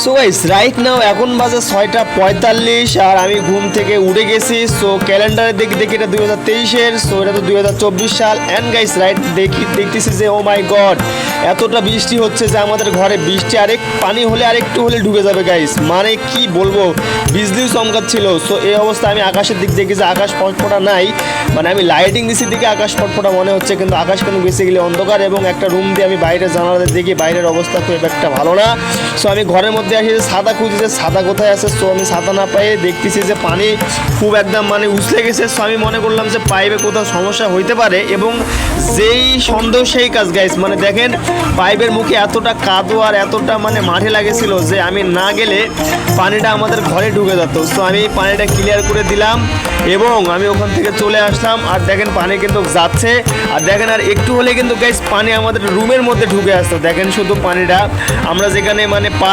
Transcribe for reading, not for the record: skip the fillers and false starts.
So guys right now এখন বাজে 6টা 45 আর আমি ঘুম থেকে উঠে গেছি। সো ক্যালেন্ডারে দেখি এটা 2023-এর, সো এটা তো 2024 সাল। অ্যান্ড গাইস রাইট দেখতেছি যে ও মাই গড এতটা বৃষ্টি হচ্ছে যে আমাদের ঘরে বৃষ্টি পানি হলে আরেকটু হলে ঢুকে যাবে গাইস, মানে কি বলবো, বিজলিও চমকাচ্ছিল। সো এই অবস্থা আমি আকাশের দিক দেখি যে আকাশ ফটফটা নাই, মানে আমি লাইটিং দিছি দিকে আকাশ ফটফটা মনে হচ্ছে, কিন্তু আকাশ কিন্তু বেসিক্যালি অন্ধকার। এবং একটা রুম দিয়ে আমি বাইরে জানালাতে দেখি বাইরের অবস্থা খুব একটা ভালো না। সো আমি ঘরের মধ্যে আসি যে ছাতা খুঁজি যে ছাতা কোথায় আছে। সো আমি ছাতা না পেয়ে দেখতেছি যে পানি খুব একদম মানে উছলে গেছে। সো আমি মনে করলাম যে পাইপে কোথাও সমস্যা হইতে পারে, এবং যেই সন্দেহ সেই কাজ গাইস, মানে দেখেন পাইপের মুখে এতটা কাদো আর এতটা মানে মাঠে লাগেছিল যে আমি না গেলে পানিটা আমাদের ঘরে ঢুকে যেত। সো আমি পানিটা ক্লিয়ার করে দিলাম এবং আমি ওখান থেকে চলে আসলাম। আর দেখেন পানি কিন্তু যাচ্ছে, আর দেখেন আর একটু হলে কিন্তু গাইস পানি আমাদের রুমের মধ্যে ঢুকে আসতো। দেখেন শুধু পানিটা আমরা যেখানে মানে